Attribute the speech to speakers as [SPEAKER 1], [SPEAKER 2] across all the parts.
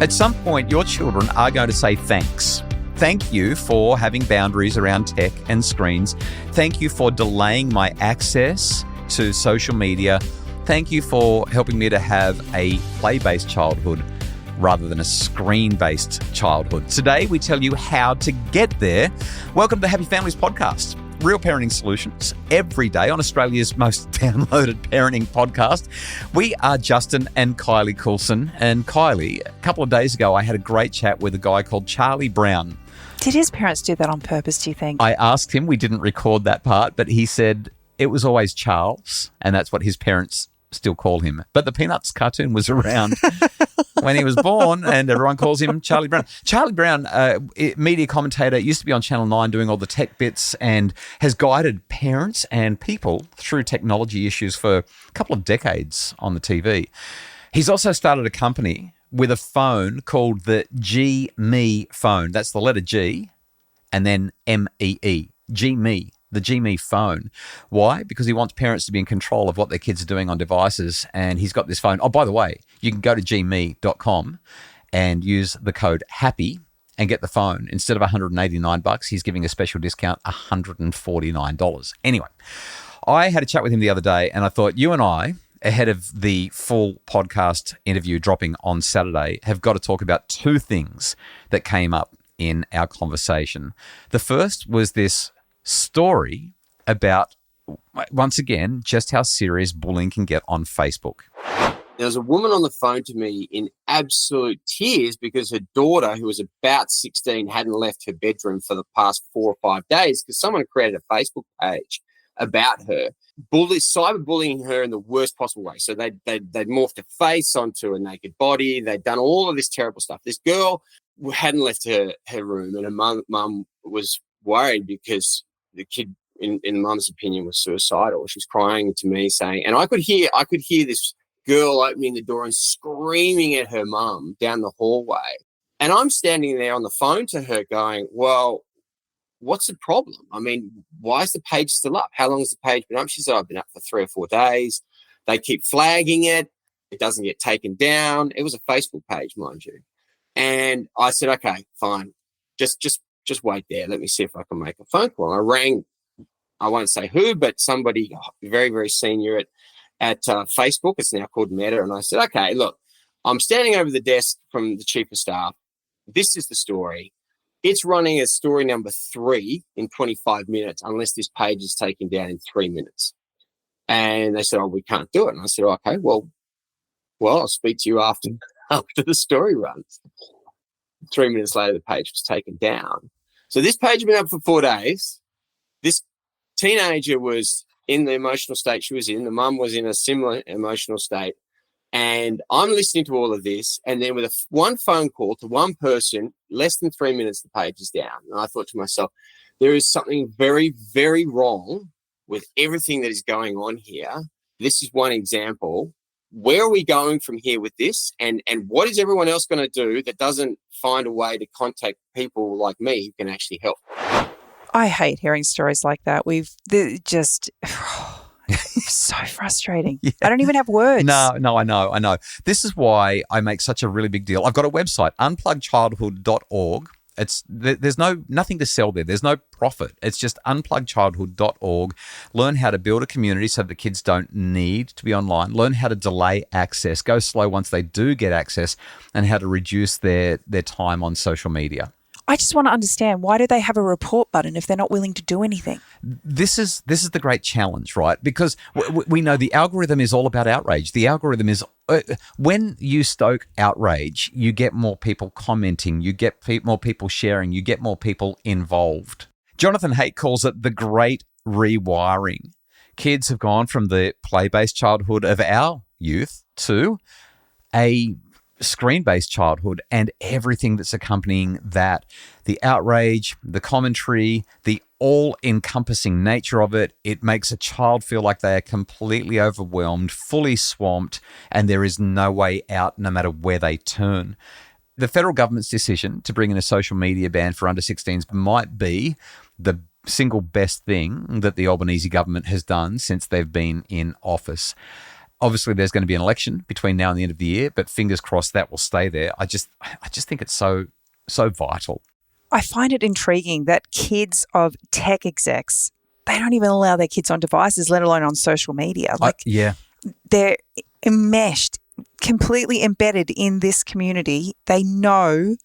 [SPEAKER 1] At some point, your children are going to say thanks. Thank you for having boundaries around tech and screens. Thank you for delaying my access to social media. Thank you for helping me to have a play-based childhood rather than a screen-based childhood. Today, we tell you how to get there. Welcome to the Happy Families Podcast. Real parenting solutions every day on Australia's most downloaded parenting podcast. We are Justin and Kylie Coulson. And Kylie, a couple of days ago, I had a great chat with a guy called Charlie Brown.
[SPEAKER 2] Did his parents do that on purpose, do you think?
[SPEAKER 1] I asked him, we didn't record that part, but he said it was always Charles, and that's what his parents still call him. But the Peanuts cartoon was around when he was born, and everyone calls him Charlie Brown. Charlie Brown, media commentator, used to be on Channel 9 doing all the tech bits and has guided parents and people through technology issues for a couple of decades on the TV. He's also started a company with a phone called the G-Me phone. That's the letter G and then M-E-E, G-Me. The G-Me phone. Why? Because he wants parents to be in control of what their kids are doing on devices, and he's got this phone. Oh, by the way, you can go to gme.com and use the code HAPPY and get the phone. Instead of $189, he's giving a special discount, $149. Anyway, I had a chat with him the other day, and I thought you and I, ahead of the full podcast interview dropping on Saturday, have got to talk about two things that came up in our conversation. The first was this story about, once again, just how serious bullying can get on Facebook.
[SPEAKER 3] There was a woman on the phone to me in absolute tears because her daughter, who was about 16, hadn't left her bedroom for the past 4 or 5 days because someone created a Facebook page about her, cyberbullying her in the worst possible way. So they'd morphed her face onto a naked body. They'd done all of this terrible stuff. This girl hadn't left her room, and her mum was worried because the kid, in mum's opinion, was suicidal. She was crying to me, saying, and I could hear this girl opening the door and screaming at her mum down the hallway. And I'm standing there on the phone to her going, well, what's the problem? I mean, why is the page still up? How long has the page been up? She said, I've been up for 3 or 4 days. They keep flagging it. It doesn't get taken down. It was a Facebook page, mind you. And I said, okay, fine. Just wait there. Let me see if I can make a phone call. And I rang, I won't say who, but somebody very, very senior at Facebook. It's now called Meta. And I said, okay, look, I'm standing over the desk from the chief of staff. This is the story. It's running as story number 3 in 25 minutes unless this page is taken down in 3 minutes. And they said, oh, we can't do it. And I said, okay, well, I'll speak to you after the story runs. 3 minutes later, the page was taken down. So this page had been up for 4 days. This teenager was in the emotional state she was in. The mum was in a similar emotional state. And I'm listening to all of this. And then with one phone call to one person, less than 3 minutes, the page is down. And I thought to myself, there is something very, very wrong with everything that is going on here. This is one example. Where are we going from here with this? And what is everyone else going to do that doesn't find a way to contact people like me who can actually help?
[SPEAKER 2] I hate hearing stories like that. It's so frustrating. Yeah. I don't even have words.
[SPEAKER 1] No, I know. This is why I make such a really big deal. I've got a website, unpluggedchildhood.org. There's nothing to sell there. There's no profit. It's just unpluggedchildhood.org. Learn how to build a community so the kids don't need to be online. Learn how to delay access, go slow once they do get access, and how to reduce their time on social media.
[SPEAKER 2] I just want to understand, why do they have a report button if they're not willing to do anything?
[SPEAKER 1] This is the great challenge, right? Because we know the algorithm is all about outrage. The algorithm is when you stoke outrage, you get more people commenting, you get more people sharing, you get more people involved. Jonathan Haidt calls it the great rewiring. Kids have gone from the play-based childhood of our youth to a screen-based childhood and everything that's accompanying that. The outrage, the commentary, the all-encompassing nature of it. It makes a child feel like they are completely overwhelmed, fully swamped, and there is no way out no matter where they turn. The federal government's decision to bring in a social media ban for under 16s might be the single best thing that the Albanese government has done since they've been in office. Obviously, there's going to be an election between now and the end of the year, but fingers crossed that will stay there. I just think it's so vital.
[SPEAKER 2] I find it intriguing that kids of tech execs, they don't even allow their kids on devices, let alone on social media. They're enmeshed, completely embedded in this community. They know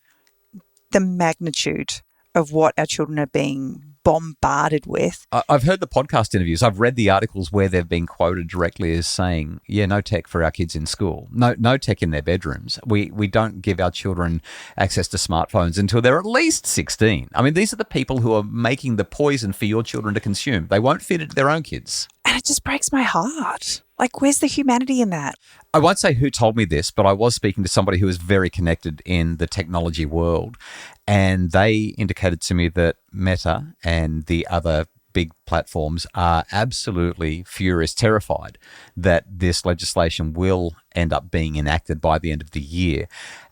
[SPEAKER 2] the magnitude of what our children are being bombarded with.
[SPEAKER 1] I've heard the podcast interviews. I've read the articles where they've been quoted directly as saying, no tech for our kids in school. No tech in their bedrooms. We don't give our children access to smartphones until they're at least 16. I mean, these are the people who are making the poison for your children to consume. They won't feed it to their own kids.
[SPEAKER 2] And it just breaks my heart. Like, where's the humanity in that?
[SPEAKER 1] I won't say who told me this, but I was speaking to somebody who is very connected in the technology world, and they indicated to me that Meta and the other big platforms are absolutely furious, terrified that this legislation will end up being enacted by the end of the year.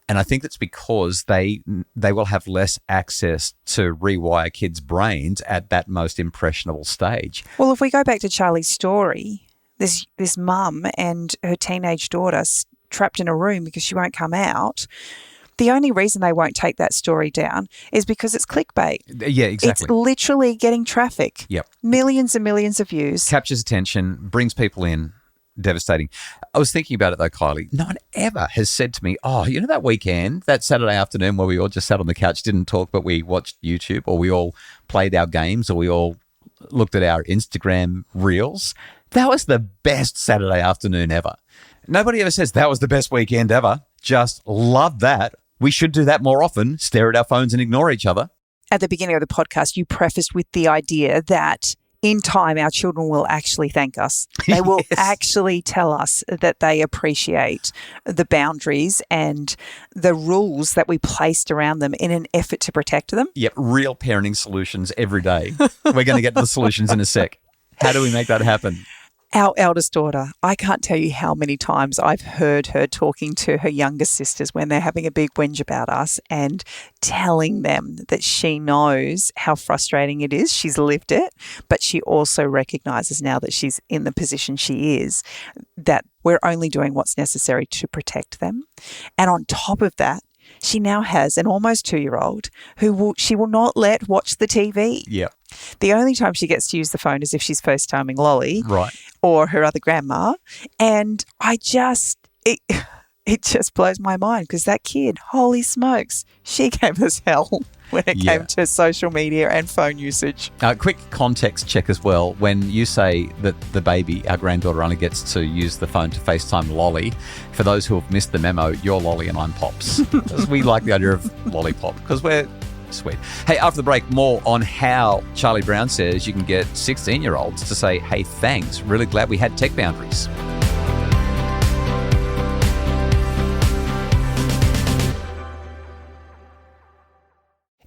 [SPEAKER 1] And I think that's because they will have less access to rewire kids' brains at that most impressionable stage.
[SPEAKER 2] Well, if we go back to Charlie's story, this mum and her teenage daughter trapped in a room because she won't come out. The only reason they won't take that story down is because it's clickbait.
[SPEAKER 1] Yeah, exactly.
[SPEAKER 2] It's literally getting traffic.
[SPEAKER 1] Yep.
[SPEAKER 2] Millions and millions of views.
[SPEAKER 1] Captures attention, brings people in. Devastating. I was thinking about it though, Kylie. No one ever has said to me, that weekend, that Saturday afternoon where we all just sat on the couch, didn't talk, but we watched YouTube, or we all played our games, or we all looked at our Instagram reels. That was the best Saturday afternoon ever. Nobody ever says that was the best weekend ever. Just love that. We should do that more often, stare at our phones and ignore each other.
[SPEAKER 2] At the beginning of the podcast, you prefaced with the idea that in time, our children will actually thank us. They will actually tell us that they appreciate the boundaries and the rules that we placed around them in an effort to protect them.
[SPEAKER 1] Yep, real parenting solutions every day. We're going to get to the solutions in a sec. How do we make that happen?
[SPEAKER 2] Our eldest daughter, I can't tell you how many times I've heard her talking to her younger sisters when they're having a big whinge about us and telling them that she knows how frustrating it is. She's lived it, but she also recognises now that she's in the position she is, that we're only doing what's necessary to protect them. And on top of that, she now has an almost 2-year-old who she will not let watch the TV.
[SPEAKER 1] Yeah.
[SPEAKER 2] The only time she gets to use the phone is if she's FaceTiming Lolly,
[SPEAKER 1] right,
[SPEAKER 2] or her other grandma. And it just blows my mind because that kid, holy smokes, she gave us hell when it came to social media and phone usage.
[SPEAKER 1] Quick context check as well. When you say that the baby, our granddaughter, only gets to use the phone to FaceTime Lolly, for those who have missed the memo, you're Lolly and I'm Pops. Because we like the idea of lollipop because we're sweet. Hey, after the break, more on how Charlie Brown says you can get 16-year-olds to say, hey, thanks, really glad we had tech boundaries.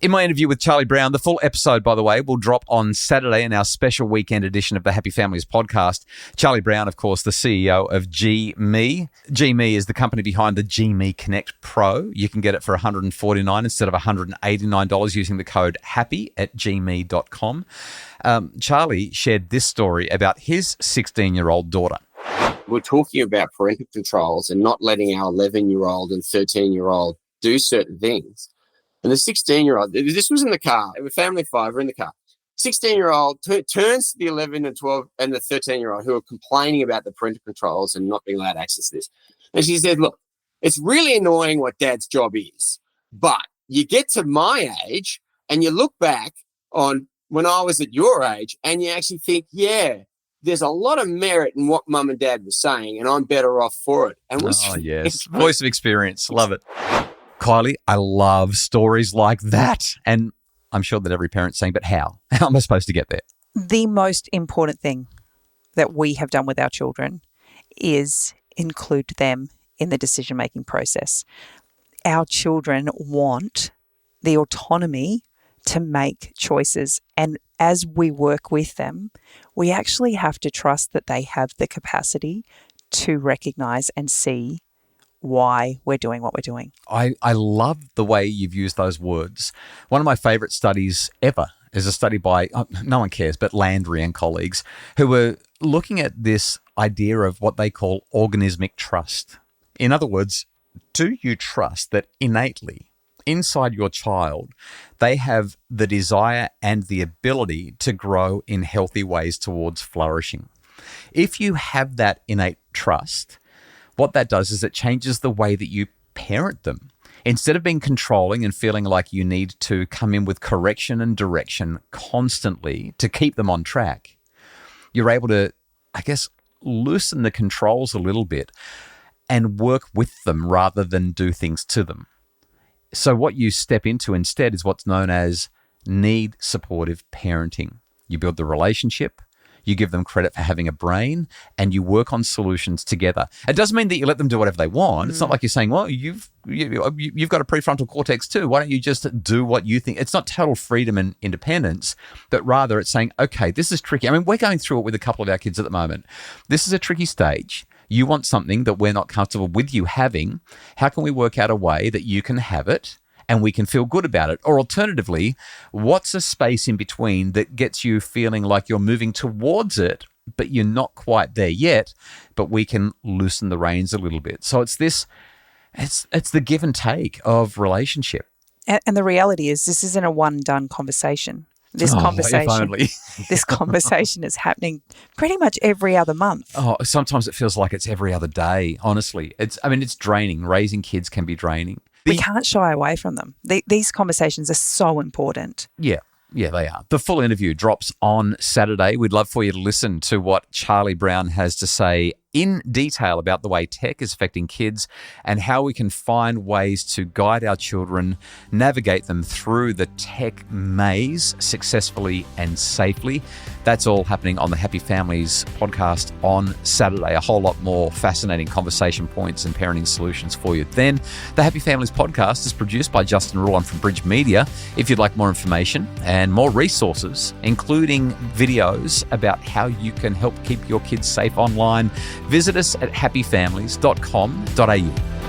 [SPEAKER 1] In my interview with Charlie Brown, the full episode, by the way, will drop on Saturday in our special weekend edition of the Happy Families podcast. Charlie Brown, of course, the CEO of GMe. GMe is the company behind the GMe Connect Pro. You can get it for $149 instead of $189 using the code HAPPY at gme.com. Charlie shared this story about his 16-year-old daughter.
[SPEAKER 3] We're talking about parental controls and not letting our 11-year-old and 13-year-old do certain things. And the 16-year-old, this was in the car. It was family of 5, we're in the car. 16-year-old turns to the 11 and 12 and the 13-year-old who are complaining about the parental controls and not being allowed access to this. And she said, look, it's really annoying what dad's job is, but you get to my age and you look back on when I was at your age and you actually think, there's a lot of merit in what mum and dad were saying and I'm better off for it. And
[SPEAKER 1] yes. Voice of experience. Love it. Kylie, I love stories like that. And I'm sure that every parent's saying, but how? How am I supposed to get there?
[SPEAKER 2] The most important thing that we have done with our children is include them in the decision-making process. Our children want the autonomy to make choices. And as we work with them, we actually have to trust that they have the capacity to recognize and see why we're doing what we're doing.
[SPEAKER 1] I love the way you've used those words. One of my favorite studies ever is a study by, no one cares, but Landry and colleagues, who were looking at this idea of what they call organismic trust. In other words, do you trust that innately inside your child, they have the desire and the ability to grow in healthy ways towards flourishing? If you have that innate trust, what that does is it changes the way that you parent them. Instead of being controlling and feeling like you need to come in with correction and direction constantly to keep them on track, you're able to, I guess, loosen the controls a little bit and work with them rather than do things to them. So what you step into instead is what's known as need supportive parenting. You build the relationship, you give them credit for having a brain, and you work on solutions together. It doesn't mean that you let them do whatever they want. It's not like you're saying, well, you've got a prefrontal cortex too. Why don't you just do what you think? It's not total freedom and independence, but rather it's saying, okay, this is tricky. I mean, we're going through it with a couple of our kids at the moment. This is a tricky stage. You want something that we're not comfortable with you having. How can we work out a way that you can have it and we can feel good about it? Or alternatively, what's a space in between that gets you feeling like you're moving towards it, but you're not quite there yet, but we can loosen the reins a little bit. So it's the give and take of relationship.
[SPEAKER 2] And the reality is this isn't a one-done conversation. This conversation is happening pretty much every other month.
[SPEAKER 1] Oh, sometimes it feels like it's every other day, honestly. It's draining. Raising kids can be draining.
[SPEAKER 2] We can't shy away from them. These conversations are so important.
[SPEAKER 1] Yeah, they are. The full interview drops on Saturday. We'd love for you to listen to what Charlie Brown has to say in detail about the way tech is affecting kids and how we can find ways to guide our children, navigate them through the tech maze successfully and safely. That's all happening on the Happy Families podcast on Saturday. A whole lot more fascinating conversation points and parenting solutions for you then. The Happy Families podcast is produced by Justin Rulon from Bridge Media. If you'd like more information and more resources, including videos about how you can help keep your kids safe online, visit us at happyfamilies.com.au.